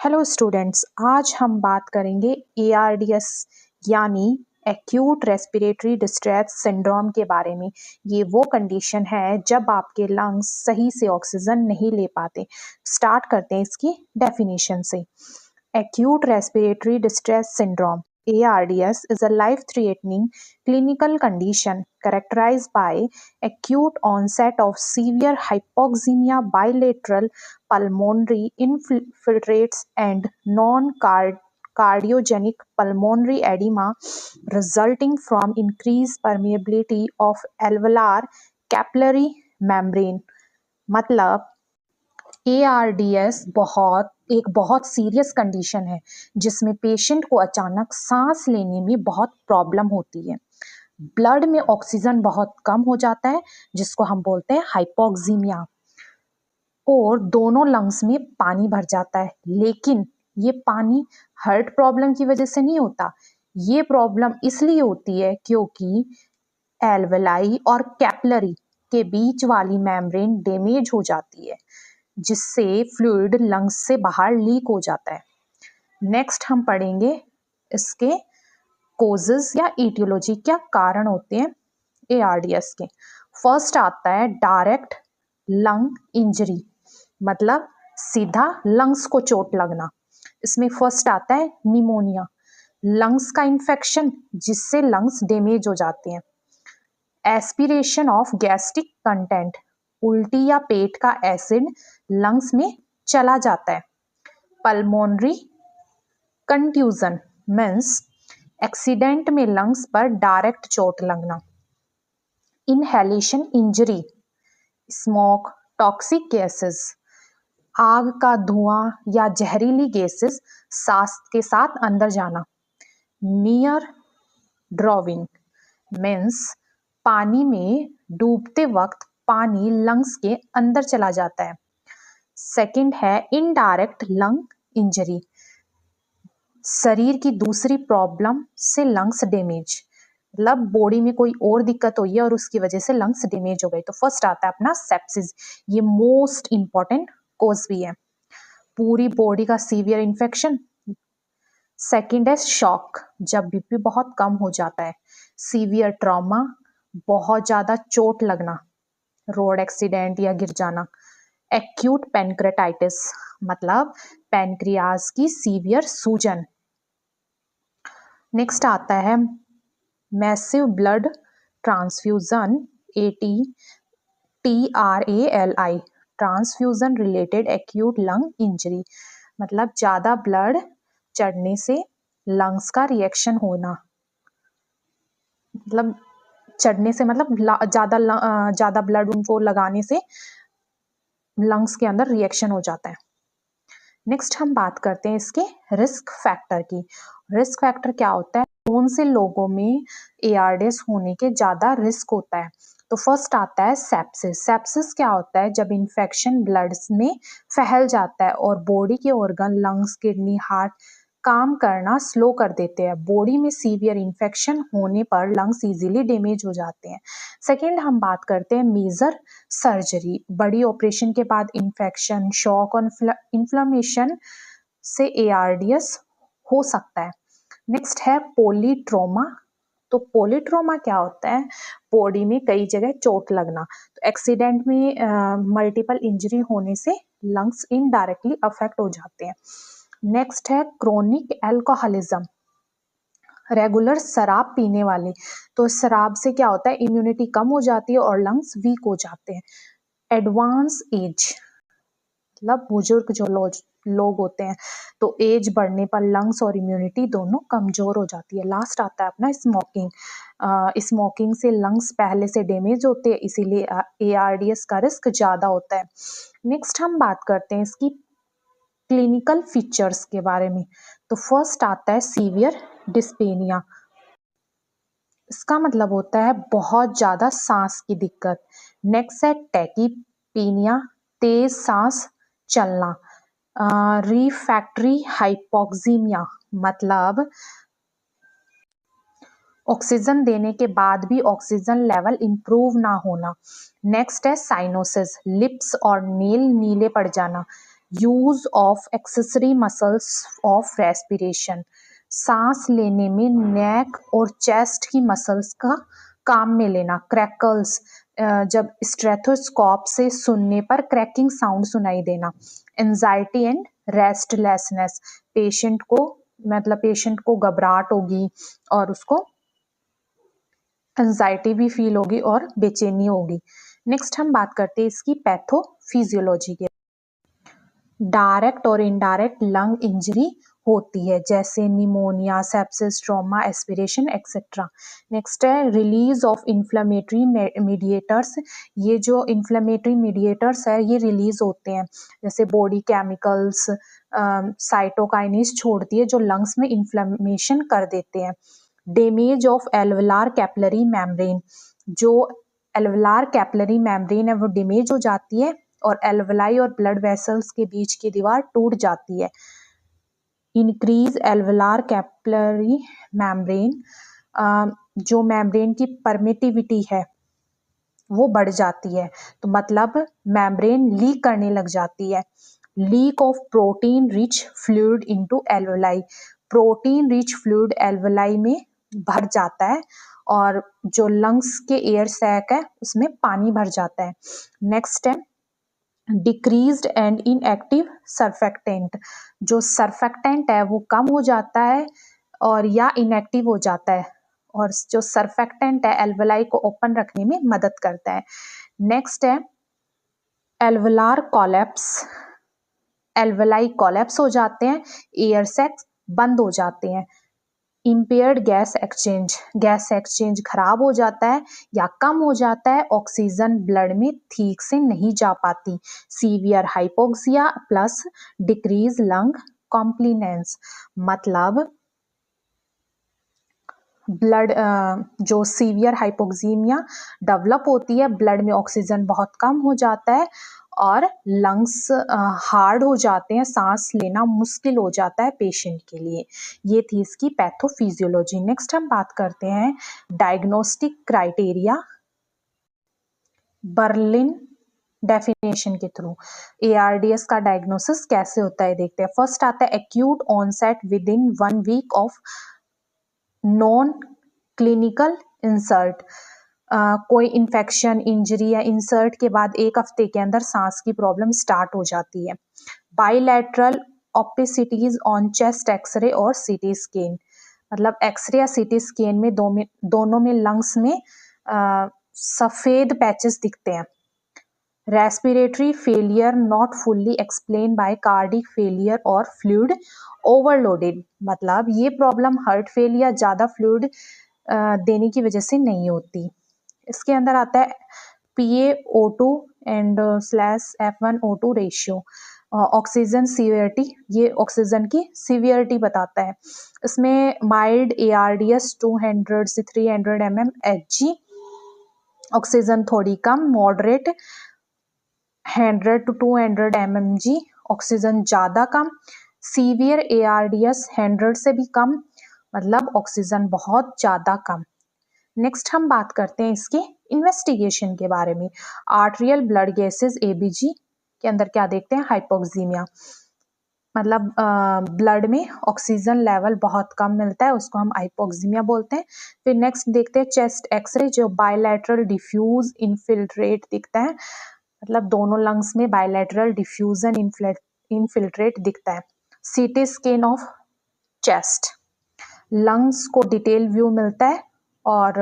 Hello students, आज हम बात करेंगे ARDS यानी एक्यूट रेस्पिरेटरी डिस्ट्रेस सिंड्रोम के बारे में। ये वो कंडीशन है जब आपके लंग्स सही से ऑक्सीजन नहीं ले पाते। स्टार्ट करते हैं इसकी डेफिनेशन से। Acute respiratory distress syndrome ARDS is a life-threatening clinical condition characterized by acute onset of severe hypoxemia, bilateral pulmonary infiltrates, and non-cardiogenic pulmonary edema resulting from increased permeability of alveolar capillary membrane। मतलब ARDS एक बहुत serious condition है जिसमें patient को अचानक सांस लेने में बहुत प्रॉब्लम होती है। ब्लड में ऑक्सीजन बहुत कम हो जाता है जिसको हम बोलते हैं हाइपोक्सीमिया, और दोनों लंग्स में पानी भर जाता है। लेकिन ये पानी हार्ट प्रॉब्लम की वजह से नहीं होता। ये प्रॉब्लम इसलिए होती है क्योंकि एल्वेलाई और कैपिलरी के बीच वाली मेम्ब्रेन डैमेज हो जाती है जिससे फ्लूइड लंग्स से बाहर लीक हो जाता है। नेक्स्ट हम पढ़ेंगे इसके कोजेस या इटियोलॉजी, क्या कारण होते हैं ARDS के। फर्स्ट आता है डायरेक्ट लंग इंजरी, मतलब सीधा लंग्स को चोट लगना। इसमें फर्स्ट आता है निमोनिया, लंग्स का इन्फेक्शन जिससे लंग्स डैमेज हो जाते हैं। एस्पिरेशन ऑफ गैस्ट्रिक कंटेंट, उल्टी या पेट का एसिड लंग्स में चला जाता है। पल्मोनरी कंट्यूजन मीन्स एक्सीडेंट में लंग्स पर डायरेक्ट चोट लगना। Inhalation injury, smoke, toxic gases, आग का धुआं या जहरीली गैसेस सांस के साथ अंदर जाना। नियर ड्रॉविंग मीन्स पानी में डूबते वक्त पानी लंग्स के अंदर चला जाता है। सेकंड है इनडायरेक्ट लंग इंजरी, शरीर की दूसरी प्रॉब्लम से लंग्स डैमेज, मतलब बॉडी में कोई और दिक्कत हुई है और उसकी वजह से लंग्स डैमेज हो गई। तो फर्स्ट आता है अपना सेप्सिस, ये मोस्ट इंपॉर्टेंट कोज भी है, पूरी बॉडी का सीवियर इन्फेक्शन। सेकंड है शॉक, जब बीपी बहुत कम हो जाता है। सीवियर ट्रॉमा, बहुत ज्यादा चोट लगना, रोड एक्सीडेंट या गिर जाना। एक्यूट पैनक्रेटाइटिस, मतलब पैनक्रियाज की सीवियर सूजन। नेक्स्ट आता है massive blood transfusion, TRALI, transfusion related acute lung injury, मतलब ज्यादा ब्लड चढ़ने से लंग्स का रिएक्शन होना, मतलब चढ़ने से मतलब ज्यादा ब्लड उनको लगाने से लंग्स के अंदर रिएक्शन हो जाता है। नेक्स्ट हम बात करते हैं इसके रिस्क फैक्टर की। रिस्क फैक्टर क्या होता है, कौन से लोगों में ARDS होने के ज्यादा रिस्क होता है। तो फर्स्ट आता है सेप्सिस। सेप्सिस क्या होता है, जब इन्फेक्शन ब्लड में फैल जाता है और बॉडी के ऑर्गन लंग्स, किडनी, हार्ट काम करना स्लो कर देते हैं। बॉडी में सीवियर इन्फेक्शन होने पर लंग्स इजीली डैमेज हो जाते हैं। सेकेंड हम बात करते हैं मेजर सर्जरी, बड़ी ऑपरेशन के बाद इन्फेक्शन, शॉक और इन्फ्लेमेशन से ARDS हो सकता है। नेक्स्ट है पॉलीट्रोमा। तो पॉलीट्रोमा क्या होता है, बॉडी में कई जगह चोट लगना। तो एक्सीडेंट में मल्टीपल इंजरी होने से लंग्स इनडायरेक्टली अफेक्ट हो जाते हैं। नेक्स्ट है क्रोनिक एल्कोहलिज्म, रेगुलर शराब पीने वाले। तो शराब से क्या होता है, इम्यूनिटी कम हो जाती है और लंग्स वीक हो जाते हैं। एडवांस एज, मतलब बुजुर्ग जो लोग होते हैं, तो एज बढ़ने पर लंग्स और इम्यूनिटी दोनों कमजोर हो जाती है। लास्ट आता है अपना स्मोकिंग। स्मोकिंग से लंग्स पहले से डैमेज होते हैं, इसीलिए ARDS का रिस्क ज्यादा होता है। नेक्स्ट हम बात करते हैं इसकी क्लिनिकल फीचर्स के बारे में। तो फर्स्ट आता है सीवियर डिस्पेनिया, इसका मतलब होता है बहुत ज्यादा सांस की दिक्कत। नेक्स्ट है टैकीपीनिया, तेज सांस चलना। रिफैक्टरी हाइपोक्सीमिया, मतलब ऑक्सीजन देने के बाद भी ऑक्सीजन लेवल इंप्रूव ना होना। नेक्स्ट है साइनोसिस, लिप्स और नेल नीले पड़ जाना। Use of accessory muscles of respiration, सांस लेने में नेक और चेस्ट की मसल्स का काम में लेना। क्रैकल्स, जब स्ट्रेथोस्कोप से सुनने पर क्रैकिंग साउंड सुनाई देना। एंजाइटी एंड रेस्टलेसनेस, पेशेंट को घबराहट होगी और उसको एंजाइटी भी फील होगी और बेचैनी होगी। नेक्स्ट हम बात करते हैं इसकी पैथोफिजियोलॉजी के। डायरेक्ट और इनडायरेक्ट लंग इंजरी होती है, जैसे pneumonia, sepsis, trauma, aspiration etcetera. Next है रिलीज ऑफ इन्फ्लेमेटरी मीडिएटर्स। ये जो इन्फ्लेमेटरी मीडिएटर्स है ये रिलीज होते हैं, जैसे बॉडी केमिकल्स, साइटोकाइनेस छोड़ती है जो लंग्स में इन्फ्लेमेशन कर देते हैं। डैमेज ऑफ एल्वुलार कैपिलरी मेम्ब्रेन, जो एल्वुलार कैपिलरी मेम्ब्रेन है वो डैमेज हो जाती है और एल्वुलाई और ब्लड वेसल्स के बीच की दीवार टूट जाती है। इंक्रीज एल्वुलार कैपिलरी मेम्ब्रेन, जो मेम्ब्रेन की परमिटिविटी है वो बढ़ जाती है, तो मतलब मेम्ब्रेन लीक करने लग जाती है। Leak of protein rich fluid into alveoli, protein rich fluid alveoli में भर जाता है और जो लंग्स के एयर सैक है उसमें पानी भर जाता है। नेक्स्ट है डिक्रीज्ड एंड इनएक्टिव सर्फेक्टेंट, जो सर्फेक्टेंट है वो कम हो जाता है और या इनएक्टिव हो जाता है, और जो सर्फेक्टेंट है एल्वुलाई को ओपन रखने में मदद करता है। नेक्स्ट है एल्वुलार कोलैप्स, एल्वुलाई कोलैप्स हो जाते हैं, एयर सैक्स बंद हो जाते हैं। इम्पेयर्ड गैस एक्सचेंज खराब हो जाता है या कम हो जाता है, ऑक्सीजन ब्लड में ठीक से नहीं जा पाती। Severe hypoxia plus decrease lung compliance, मतलब ब्लड जो सीवियर हाइपोक्सीमिया डेवलप होती है, ब्लड में ऑक्सीजन बहुत कम हो जाता है और लंग्स हार्ड हो जाते हैं, सांस लेना मुश्किल हो जाता है पेशेंट के लिए। ये थी इसकी पैथोफिजियोलॉजी। नेक्स्ट हम बात करते हैं डायग्नोस्टिक क्राइटेरिया बर्लिन डेफिनेशन के थ्रू। ARDS का डायग्नोसिस कैसे होता है देखते हैं। फर्स्ट आता है acute onset within 1 week of non clinical insert, कोई इन्फेक्शन, इंजरी या इंसर्ट के बाद 1 हफ्ते के अंदर सांस की प्रॉब्लम स्टार्ट हो जाती है। Bilateral opacities on chest x ray और सीटी स्कैन, मतलब एक्सरे या सीटी स्कैन में दोनों में लंग्स में सफेद पैचेस दिखते हैं। Respiratory failure not fully explain by cardiac failure और फ्लूइड ओवरलोडेड, मतलब ये प्रॉब्लम हार्ट फेलियर ज़्यादा फ्लूइड देने की वजह से नहीं होती। इसके अंदर आता है PaO2 and /F1O2 ratio, oxygen severity, ये ऑक्सीजन की सीवियरिटी बताता है। इसमें माइल्ड ARDS 200 से 300 mmHg, ऑक्सीजन थोड़ी कम, मॉडरेट 100 to 200 mmG, ऑक्सीजन ज़्यादा कम। सीवियर ARDS 100 से भी कम, मतलब ऑक्सीजन बहुत ज़्यादा कम। नेक्स्ट हम बात करते हैं इसके इन्वेस्टिगेशन के बारे में। आर्टेरियल ब्लड गैसेस ABG के अंदर क्या देखते हैं, हाइपोक्सीमिया, मतलब ब्लड में ऑक्सीजन लेवल बहुत कम मिलता है, उसको हम हाइपोक्सीमिया बोलते हैं। फिर नेक्स्ट देखते हैं चेस्ट एक्सरे, जो बायलैटरल डिफ्यूज इनफिल्ट्रेट दिखता है, मतलब दोनों लंग्स में बायलैटरल डिफ्यूजन इनफिल्ट्रेट दिखता है। CT scan of chest, lungs को डिटेल व्यू मिलता है और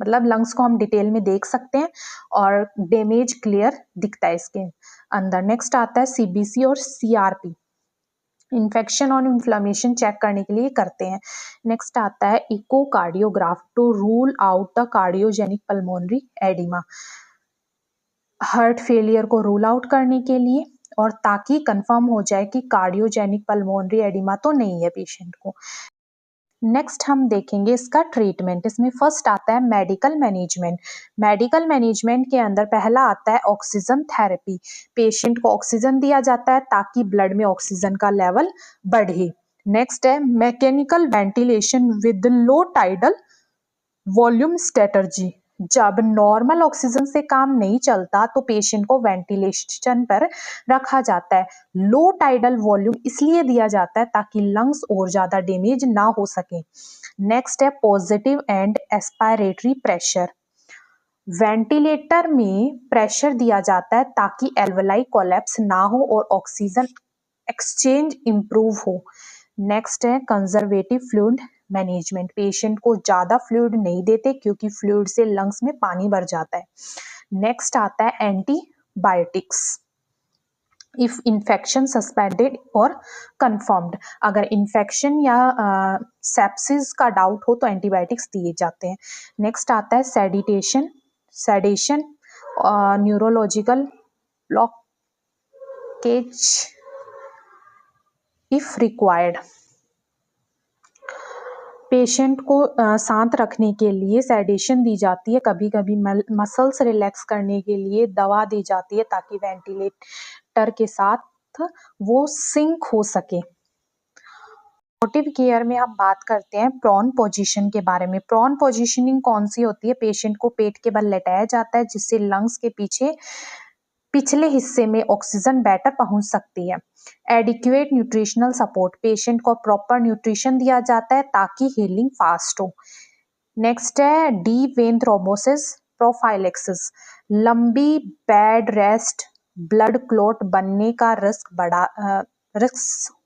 मतलब लंग्स को हम डिटेल में देख सकते हैं और डैमेज क्लियर दिखता है इसके अंदर। नेक्स्ट आता है CBC और CRP, इन्फेक्शन और इन्फ्लेमेशन चेक करने के लिए करते हैं। नेक्स्ट आता है echocardiograph to rule out the cardiogenic pulmonary oedema, heart failure को रूल आउट करने के लिए और ताकि कंफर्म हो जाए कि कार्डियोजेनिक पल्मोनरी एडिमा तो नहीं है पेशेंट को। नेक्स्ट हम देखेंगे इसका ट्रीटमेंट। इसमें फर्स्ट आता है मेडिकल मैनेजमेंट। मेडिकल मैनेजमेंट के अंदर पहला आता है ऑक्सीजन थेरेपी, पेशेंट को ऑक्सीजन दिया जाता है ताकि ब्लड में ऑक्सीजन का लेवल बढ़े। नेक्स्ट है mechanical ventilation with low tidal volume strategy, जब नॉर्मल ऑक्सीजन से काम नहीं चलता तो पेशेंट को वेंटिलेशन पर रखा जाता है। लो टाइडल वॉल्यूम इसलिए दिया जाता है ताकि लंग्स और ज्यादा डैमेज ना हो सके। नेक्स्ट है पॉजिटिव एंड एस्पायरेटरी प्रेशर। वेंटिलेटर में प्रेशर दिया जाता है ताकि एल्वेलाई कोलैप्स ना हो और ऑक्सीजन एक्सचेंज इंप्रूव हो। नेक्स्ट है कंजर्वेटिव फ्लूइड मैनेजमेंट। पेशेंट को ज्यादा फ्लूइड नहीं देते क्योंकि फ्लूइड से लंग्स में पानी भर जाता है। नेक्स्ट आता है antibiotics. If infection suspended or confirmed, अगर इन्फेक्शन या सेप्सिस का डाउट हो तो एंटीबायोटिक्स दिए जाते हैं। नेक्स्ट आता है sedation neurological blockage if required. Patient को शांत रखने के लिए सेडेशन दी जाती है, कभी कभी मसल्स रिलैक्स करने के लिए दवा दी जाती है ताकि वेंटिलेटर के साथ वो सिंक हो सके। सपोर्टिव केयर में हम बात करते हैं प्रॉन पोजीशन के बारे में। प्रॉन पोजीशनिंग कौन सी होती है? पेशेंट को पेट के बल लेटाया जाता है जिससे लंग्स के पिछले हिस्से में ऑक्सीजन बेटर पहुंच सकती है। एडिक्वेट न्यूट्रिशनल सपोर्ट, पेशेंट को प्रॉपर न्यूट्रिशन दिया जाता है ताकि हीलिंग फास्ट हो। नेक्स्ट है डीप वेन थ्रोम्बोसिस प्रोफाइलेक्सिस। लंबी बेड रेस्ट ब्लड क्लॉट बनने का रिस्क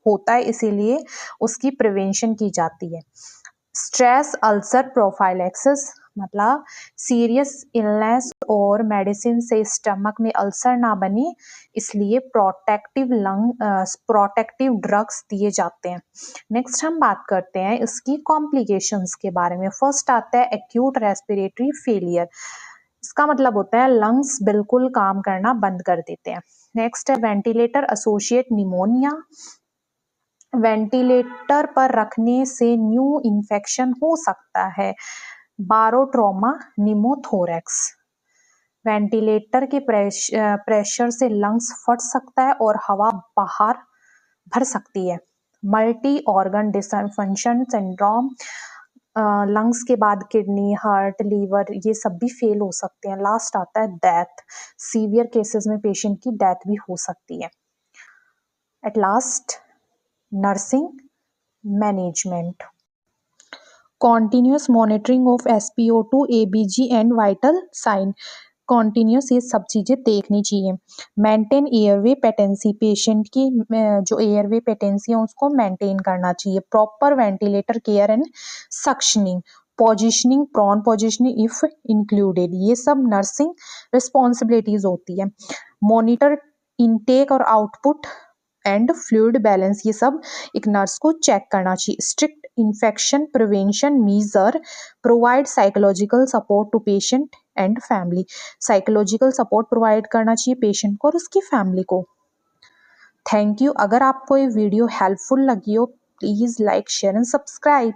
होता है, इसीलिए उसकी प्रिवेंशन की जाती है। स्ट्रेस अल्सर प्रोफाइलेक्सिस, मतलब सीरियस इलनेस और मेडिसिन से स्टमक में अल्सर ना बने, इसलिए प्रोटेक्टिव ड्रग्स दिए जाते हैं। नेक्स्ट हम बात करते हैं इसकी कॉम्प्लिकेशंस के बारे में। फर्स्ट आता है एक्यूट रेस्पिरेटरी फेलियर। इसका मतलब होता है लंग्स बिल्कुल काम करना बंद कर देते हैं। नेक्स्ट है वेंटिलेटर एसोसिएट निमोनिया। वेंटिलेटर पर रखने से न्यू इन्फेक्शन हो सकता है। बारोट्रोमा निमोथोरेक्स, वेंटिलेटर के प्रेशर से लंग्स फट सकता है और हवा बाहर भर सकती है। Multi organ dysfunction syndrome, lungs के बाद किडनी, हार्ट, लीवर ये सब भी फेल हो सकते हैं। लास्ट आता है डेथ। सीवियर केसेस में पेशेंट की डेथ भी हो सकती है। At last nursing management, continuous monitoring of SpO2, ABG and vital sign. Continuous ये सब चीज़ें देखनी चाहिए। मेंटेन एयरवे पेटेंसी, पेशेंट की जो एयरवे पेटेंसी है उसको मेंटेन करना चाहिए। Proper ventilator care and suctioning, positioning, prone positioning if included, ये सब नर्सिंग रिस्पॉन्सिबिलिटीज होती है। मॉनिटर इनटेक और आउटपुट एंड फ्लूइड बैलेंस, ये सब एक नर्स को चेक करना चाहिए। Strict infection prevention measure, provide psychological support to patient and family. Psychological support provide करना चाहिए पेशेंट को और उसकी फैमिली को। Thank you. अगर आपको ये वीडियो हेल्पफुल लगी हो please like share and subscribe.